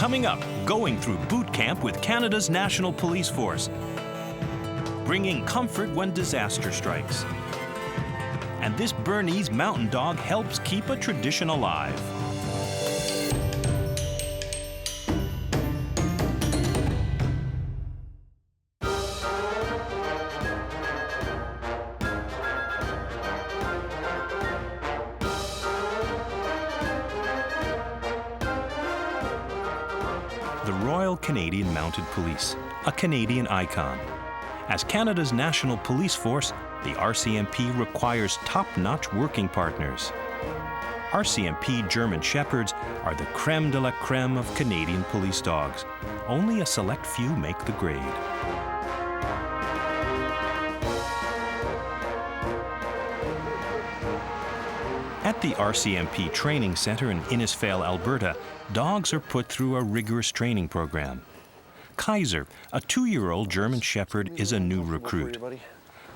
Coming up, going through boot camp with Canada's National Police Force. Bringing comfort when disaster strikes. And this Bernese mountain dog helps keep a tradition alive. The Royal Canadian Mounted Police, a Canadian icon. As Canada's National Police Force, the RCMP requires top-notch working partners. RCMP German Shepherds are the creme de la creme of Canadian police dogs. Only a select few make the grade. At the RCMP Training Center in Innisfail, Alberta, dogs are put through a rigorous training program. Kaiser, a 2-year-old German Shepherd, is a new recruit.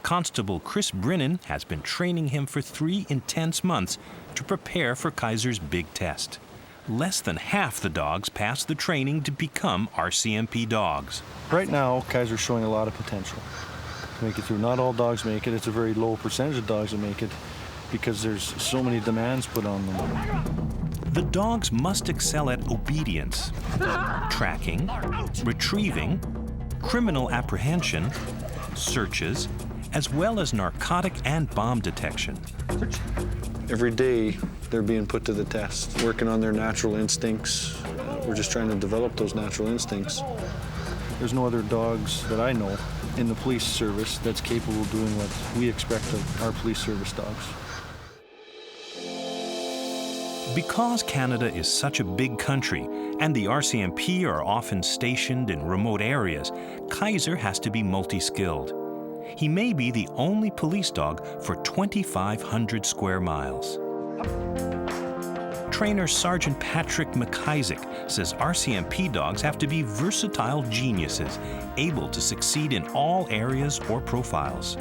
Constable Chris Brennan has been training him for 3 intense months to prepare for Kaiser's big test. Less than half the dogs pass the training to become RCMP dogs. Right now, Kaiser's showing a lot of potential to make it through. Not all dogs make it. It's a very low percentage of dogs that make it because there's so many demands put on them. The dogs must excel at obedience, tracking, retrieving, criminal apprehension, searches, as well as narcotic and bomb detection. Every day, they're being put to the test, working on their natural instincts. We're just trying to develop those natural instincts. There's no other dogs that I know in the police service that's capable of doing what we expect of our police service dogs. Because Canada is such a big country and the RCMP are often stationed in remote areas, Kaiser has to be multi-skilled. He may be the only police dog for 2,500 square miles. Trainer Sergeant Patrick McIsaac says RCMP dogs have to be versatile geniuses, able to succeed in all areas or profiles.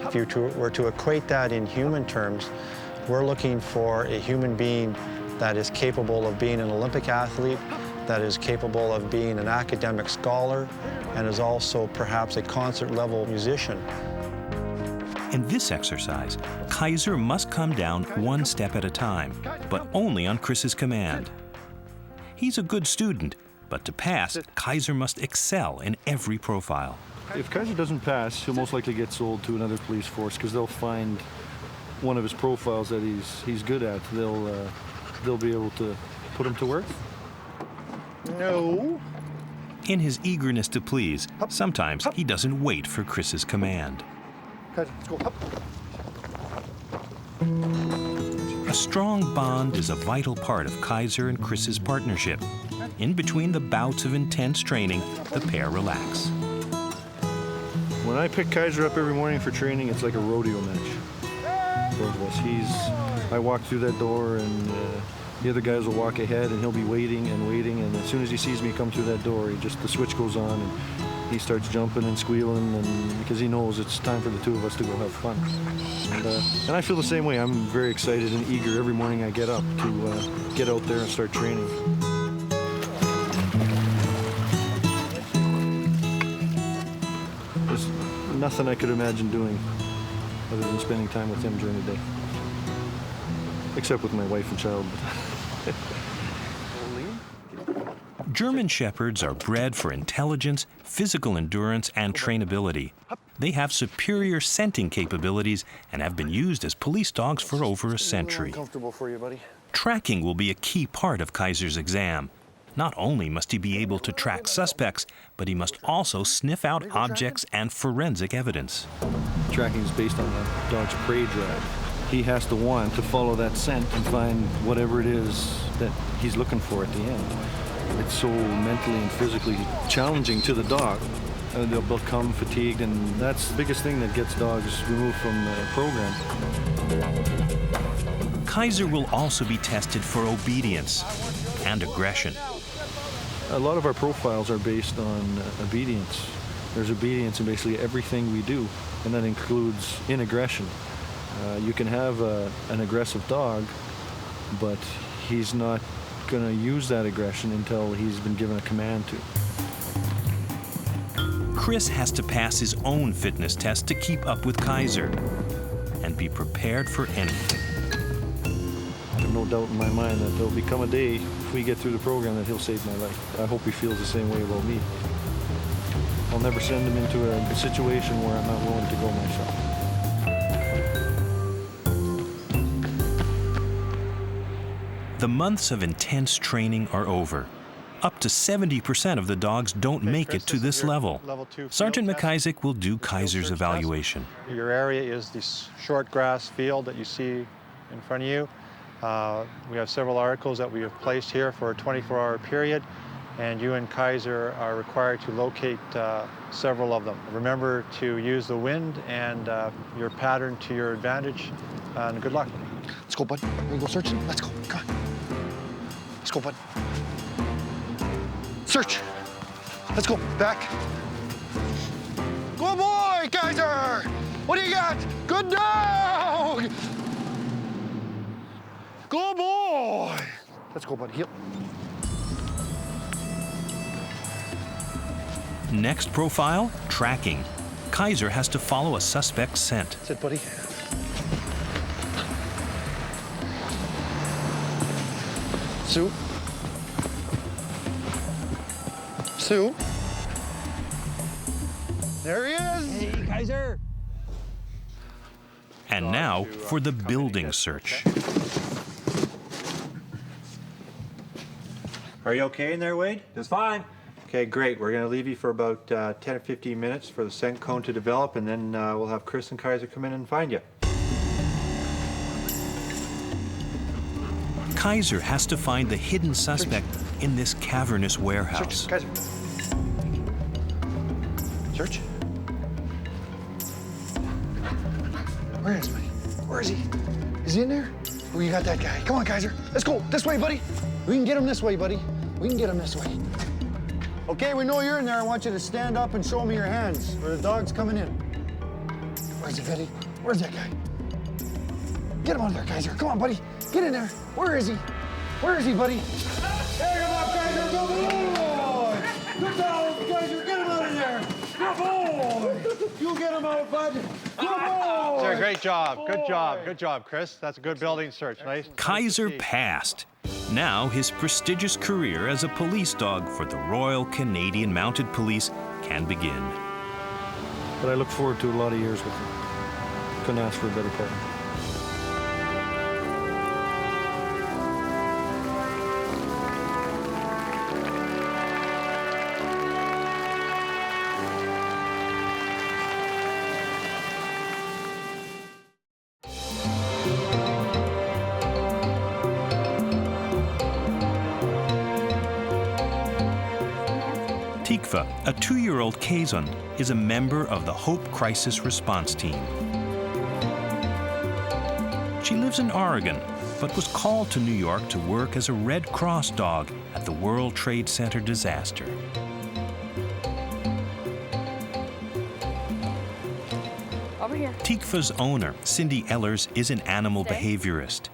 If you were to equate that in human terms, we're looking for a human being that is capable of being an Olympic athlete, that is capable of being an academic scholar, and is also perhaps a concert-level musician. In this exercise, Kaiser must come down one step at a time, but only on Chris's command. He's a good student, but to pass, Kaiser must excel in every profile. If Kaiser doesn't pass, he'll most likely get sold to another police force because they'll find one of his profiles that he's good at. They'll be able to put him to work. No. In his eagerness to please, sometimes he doesn't wait for Chris's command. Let's go up. A strong bond is a vital part of Kaiser and Chris's partnership. In between the bouts of intense training, the pair relax. When I pick Kaiser up every morning for training, it's like a rodeo match. Both of us. I walk through that door and the other guys will walk ahead and he'll be waiting and waiting, and as soon as he sees me come through that door, the switch goes on and he starts jumping and squealing, and because he knows it's time for the two of us to go have fun. And I feel the same way. I'm very excited and eager every morning I get up to get out there and start training. There's nothing I could imagine doing other than spending time with him during the day. Except with my wife and child. German Shepherds are bred for intelligence, physical endurance, and trainability. They have superior scenting capabilities and have been used as police dogs for over a century. Comfortable for you, buddy. Tracking will be a key part of Kaiser's exam. Not only must he be able to track suspects, but he must also sniff out objects and forensic evidence. Tracking is based on the dog's prey drive. He has to want to follow that scent and find whatever it is that he's looking for at the end. It's so mentally and physically challenging to the dog. They'll become fatigued, and that's the biggest thing that gets dogs removed from the program. Kaiser will also be tested for obedience and aggression. A lot of our profiles are based on obedience. There's obedience in basically everything we do, and that includes in aggression. You can have an aggressive dog, but he's not going to use that aggression until he's been given a command to. Chris has to pass his own fitness test to keep up with Kaiser and be prepared for anything. I have no doubt in my mind that there'll become a day, if we get through the program, that he'll save my life. I hope he feels the same way about me. I'll never send him into a situation where I'm not willing to go myself. The months of intense training are over. Up to 70% of the dogs don't make it to this level. Sergeant McIsaac will do Kaiser's evaluation. Your area is this short grass field that you see in front of you. We have several articles that we have placed here for a 24-hour period, and you and Kaiser are required to locate several of them. Remember to use the wind and your pattern to your advantage, and good luck. Let's go, bud. We're gonna go searching. Let's go. Come on. Let's go, bud. Search. Let's go. Back. Good boy, Kaiser. What do you got? Good dog. Good boy. Let's go, buddy. Heel. Next profile, tracking. Kaiser has to follow a suspect's scent. Sit, buddy. Sue. Sue. There he is. Hey, Kaiser. And now for the building search. Are you okay in there, Wade? Just fine. Okay, great. We're going to leave you for about 10 or 15 minutes for the scent cone to develop, and then we'll have Chris and Kaiser come in and find you. Kaiser has to find the hidden suspect in this cavernous warehouse. Search, Kaiser. Search. Where is he? Where is he? Is he in there? Oh, you got that guy. Come on, Kaiser. Let's go. This way, buddy. We can get him this way, buddy. We can get him this way. Okay, we know you're in there. I want you to stand up and show me your hands, or the dog's coming in. Where's he, Betty? Where's that guy? Get him out of there, Kaiser. Come on, buddy. Get in there. Where is he? Where is he, buddy? There you go, Kaiser. Good boy. Good dog, Kaiser. Get him out of there. Good boy. You get him out, bud. Good boy. Sir, great job. Good job. Good job, Chris. That's a good building search. Nice. Kaiser passed. Now his prestigious career as a police dog for the Royal Canadian Mounted Police can begin. But I look forward to a lot of years with him. Couldn't ask for a better partner. Tikhva, a 2-year-old Keeshond, is a member of the Hope Crisis Response Team. She lives in Oregon, but was called to New York to work as a Red Cross dog at the World Trade Center disaster. Over here. Tikhva's owner, Cindy Ehlers, is an animal behaviorist.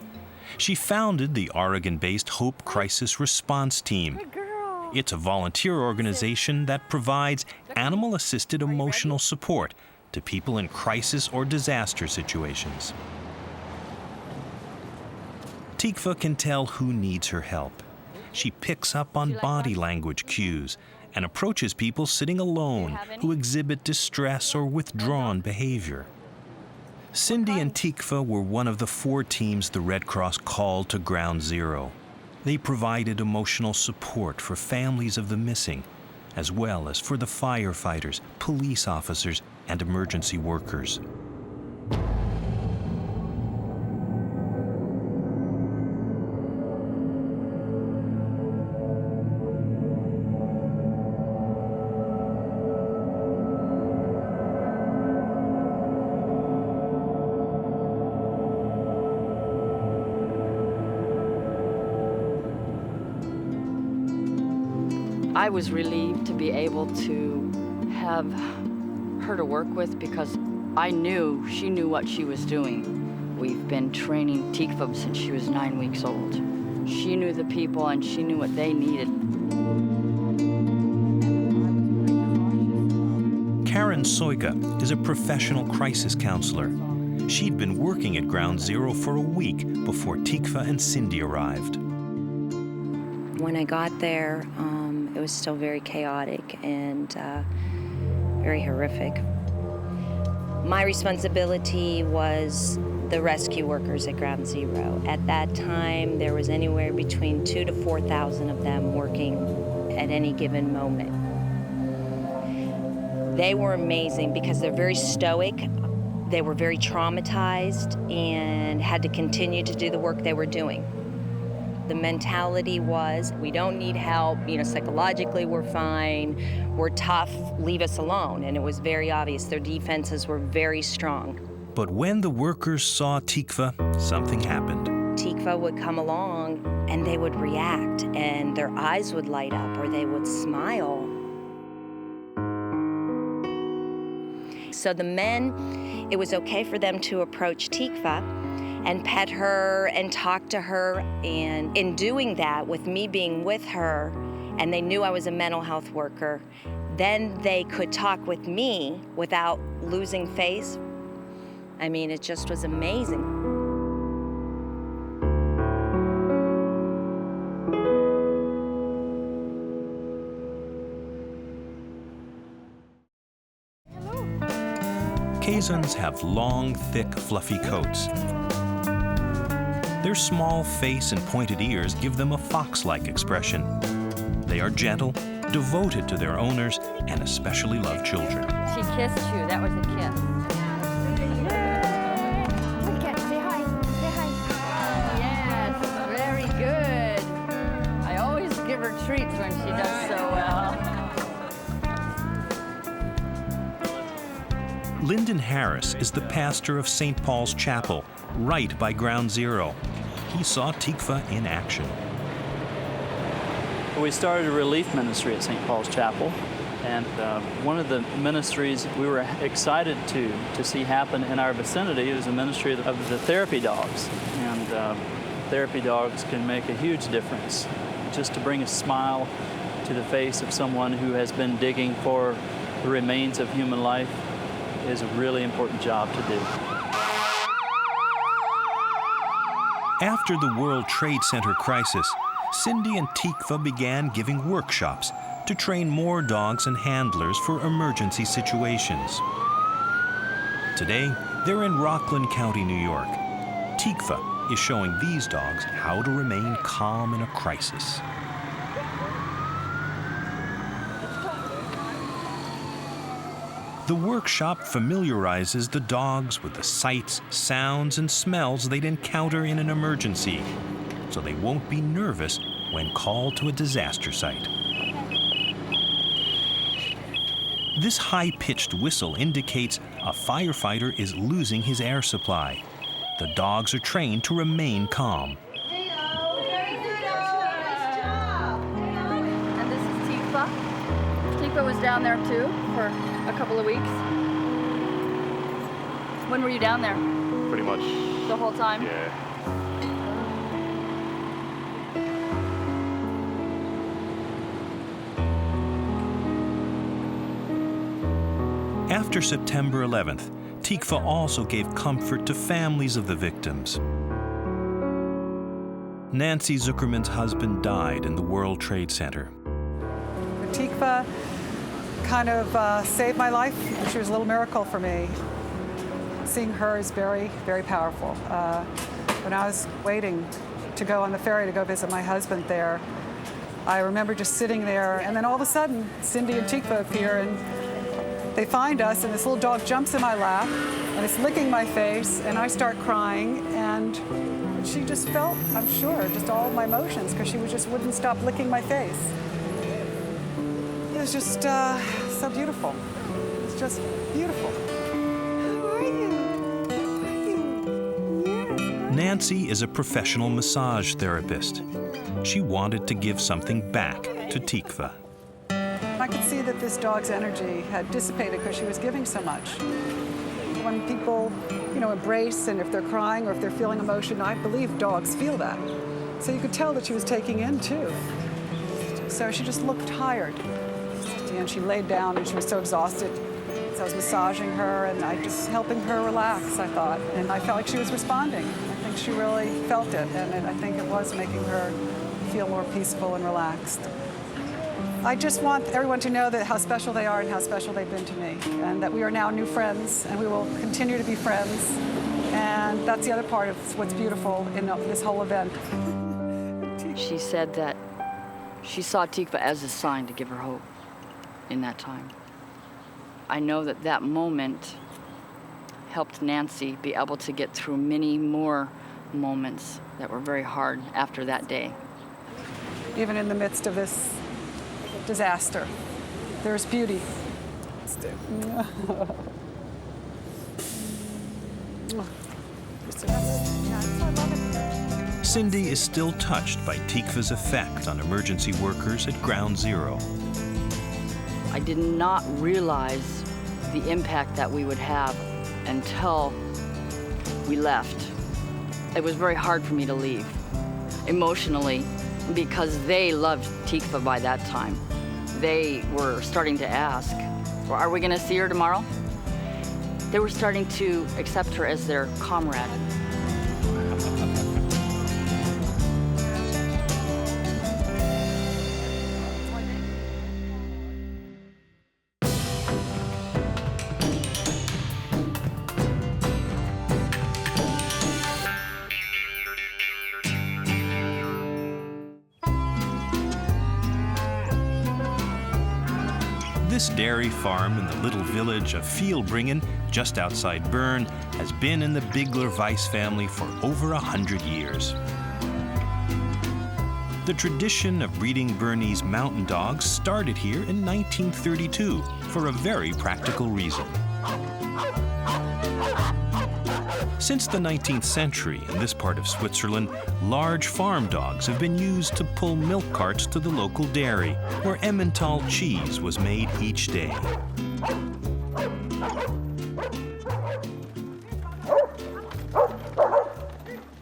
She founded the Oregon-based Hope Crisis Response Team. Good girl. It's a volunteer organization that provides animal-assisted emotional support to people in crisis or disaster situations. Tikhva can tell who needs her help. She picks up on body language cues and approaches people sitting alone who exhibit distress or withdrawn behavior. Cindy and Tikhva were one of the 4 teams the Red Cross called to Ground Zero. They provided emotional support for families of the missing, as well as for the firefighters, police officers, and emergency workers. I was relieved to be able to have her to work with because I knew she knew what she was doing. We've been training Tikhva since she was 9 weeks old. She knew the people and she knew what they needed. Karen Soiga is a professional crisis counselor. She'd been working at Ground Zero for a week before Tikhva and Cindy arrived. When I got there, it was still very chaotic and very horrific. My responsibility was the rescue workers at Ground Zero. At that time, there was anywhere between 2,000 to 4,000 of them working at any given moment. They were amazing because they're very stoic. They were very traumatized and had to continue to do the work they were doing. The mentality was, we don't need help, psychologically we're fine, we're tough, leave us alone. And it was very obvious their defenses were very strong. But when the workers saw Tikhva, something happened. Tikhva would come along and they would react and their eyes would light up or they would smile. So the men, it was okay for them to approach Tikhva and pet her and talk to her. And in doing that, with me being with her, and they knew I was a mental health worker, then they could talk with me without losing face. I mean, it just was amazing. Keeshonds have long, thick, fluffy coats. Their small face and pointed ears give them a fox-like expression. They are gentle, devoted to their owners, and especially love children. She kissed you. That was a kiss. Say hi. Say hi. Yes, very good. I always give her treats when she does so well. Lyndon Harris is the pastor of St. Paul's Chapel, right by Ground Zero. He saw Tikhva in action. We started a relief ministry at St. Paul's Chapel, and one of the ministries we were excited to see happen in our vicinity is a ministry of the therapy dogs. And therapy dogs can make a huge difference. Just to bring a smile to the face of someone who has been digging for the remains of human life is a really important job to do. After the World Trade Center crisis, Cindy and Tikhva began giving workshops to train more dogs and handlers for emergency situations. Today, they're in Rockland County, New York. Tikhva is showing these dogs how to remain calm in a crisis. The workshop familiarizes the dogs with the sights, sounds, and smells they'd encounter in an emergency, so they won't be nervous when called to a disaster site. This high-pitched whistle indicates a firefighter is losing his air supply. The dogs are trained to remain calm. And this is Tikhva. Tikhva was down there too for a couple of weeks. When were you down there? Pretty much. The whole time? Yeah. After September 11th, Tikhva also gave comfort to families of the victims. Nancy Zuckerman's husband died in the World Trade Center. Tikhva kind of saved my life. She was a little miracle for me. Seeing her is very, very powerful. When I was waiting to go on the ferry to go visit my husband there, I remember just sitting there, and then all of a sudden, Cindy and Tikhva appear, and they find us, and this little dog jumps in my lap, and it's licking my face, and I start crying, and she just felt, I'm sure, just all of my emotions, because she just wouldn't stop licking my face. It was just so beautiful. It's just beautiful. How are you? How are you? Yes. Nancy is a professional massage therapist. She wanted to give something back to Tikhva. I could see that this dog's energy had dissipated because she was giving so much. When people, embrace, and if they're crying or if they're feeling emotion, I believe dogs feel that. So you could tell that she was taking in, too. So she just looked tired. And she laid down and she was so exhausted. So I was massaging her and I just helping her relax, I thought. And I felt like she was responding. I think she really felt it, and I think it was making her feel more peaceful and relaxed. I just want everyone to know that how special they are and how special they've been to me, and that we are now new friends and we will continue to be friends. And that's the other part of what's beautiful in this whole event. She said that she saw Tikhva as a sign to give her hope in that time. I know that that moment helped Nancy be able to get through many more moments that were very hard after that day. Even in the midst of this disaster, there's beauty. Cindy is still touched by Tikhva's effect on emergency workers at Ground Zero. I did not realize the impact that we would have until we left. It was very hard for me to leave emotionally because they loved Tikhva by that time. They were starting to ask, well, are we going to see her tomorrow? They were starting to accept her as their comrade. This dairy farm in the little village of Vielbringen, just outside Bern, has been in the Bigler-Weiss family for over 100 years. The tradition of breeding Bernese mountain dogs started here in 1932 for a very practical reason. Since the 19th century, in this part of Switzerland, large farm dogs have been used to pull milk carts to the local dairy, where Emmental cheese was made each day.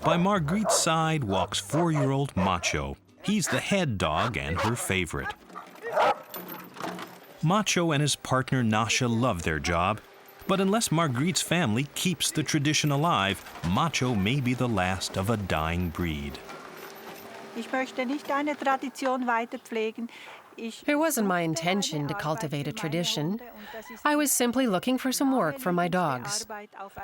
By Margrete's side walks 4-year-old Macho. He's the head dog and her favorite. Macho and his partner Nasha love their job. But unless Margrete's family keeps the tradition alive, Macho may be the last of a dying breed. It wasn't my intention to cultivate a tradition. I was simply looking for some work for my dogs.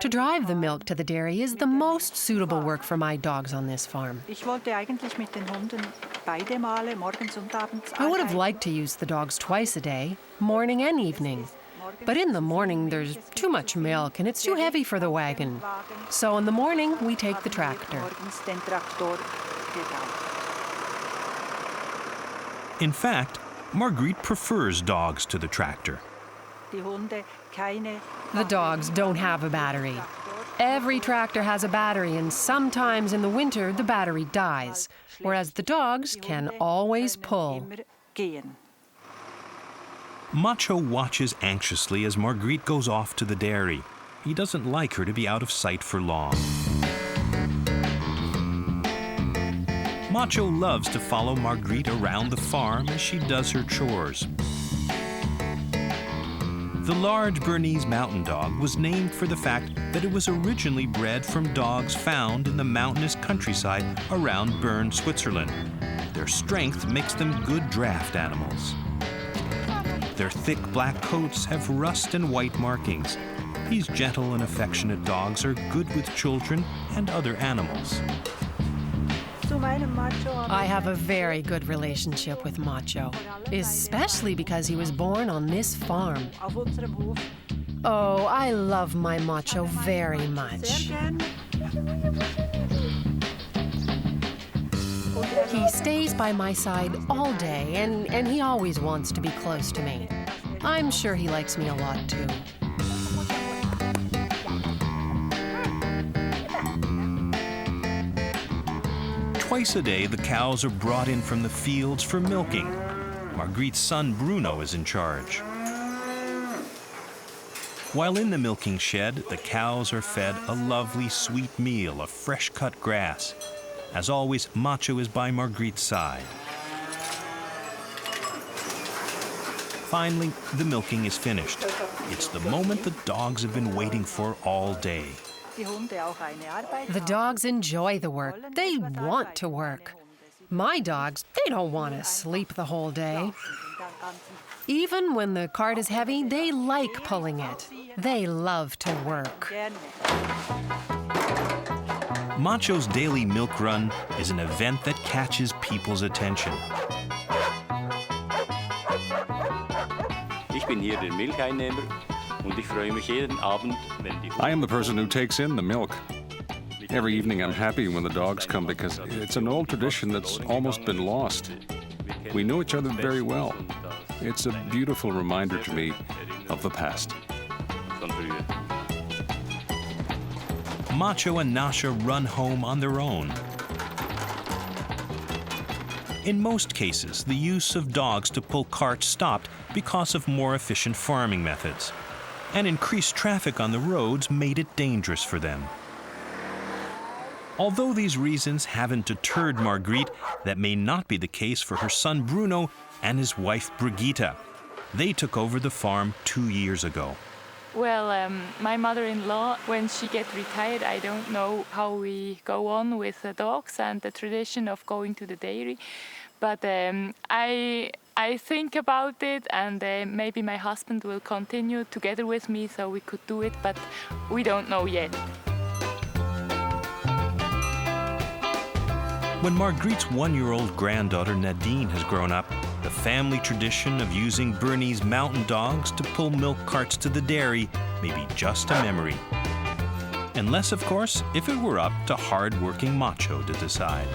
To drive the milk to the dairy is the most suitable work for my dogs on this farm. I would have liked to use the dogs twice a day, morning and evening. But in the morning, there's too much milk and it's too heavy for the wagon. So in the morning, we take the tractor. In fact, Margrete prefers dogs to the tractor. The dogs don't have a battery. Every tractor has a battery, and sometimes in the winter, the battery dies, whereas the dogs can always pull. Macho watches anxiously as Margrete goes off to the dairy. He doesn't like her to be out of sight for long. Macho loves to follow Margrete around the farm as she does her chores. The large Bernese mountain dog was named for the fact that it was originally bred from dogs found in the mountainous countryside around Bern, Switzerland. Their strength makes them good draft animals. Their thick black coats have rust and white markings. These gentle and affectionate dogs are good with children and other animals. I have a very good relationship with Macho, especially because he was born on this farm. Oh, I love my Macho very much. He stays by my side all day, and he always wants to be close to me. I'm sure he likes me a lot, too. Twice a day, the cows are brought in from the fields for milking. Margrete's son Bruno is in charge. While in the milking shed, the cows are fed a lovely sweet meal of fresh-cut grass. As always, Macho is by Margret's side. Finally, the milking is finished. It's the moment the dogs have been waiting for all day. The dogs enjoy the work. They want to work. My dogs, they don't want to sleep the whole day. Even when the cart is heavy, they like pulling it. They love to work. Macho's daily milk run is an event that catches people's attention. I am the person who takes in the milk. Every evening I'm happy when the dogs come because it's an old tradition that's almost been lost. We know each other very well. It's a beautiful reminder to me of the past. Macho and Nasha run home on their own. In most cases, the use of dogs to pull carts stopped because of more efficient farming methods. And increased traffic on the roads made it dangerous for them. Although these reasons haven't deterred Margret, that may not be the case for her son Bruno and his wife Brigitte. They took over the farm 2 years ago. Well, my mother-in-law, when she gets retired, I don't know how we go on with the dogs and the tradition of going to the dairy. But I think about it, and maybe my husband will continue together with me so we could do it, but we don't know yet. When Margret's 1-year-old granddaughter Nadine has grown up, the family tradition of using Bernese mountain dogs to pull milk carts to the dairy may be just a memory. Unless, of course, if it were up to hard-working Macho to decide.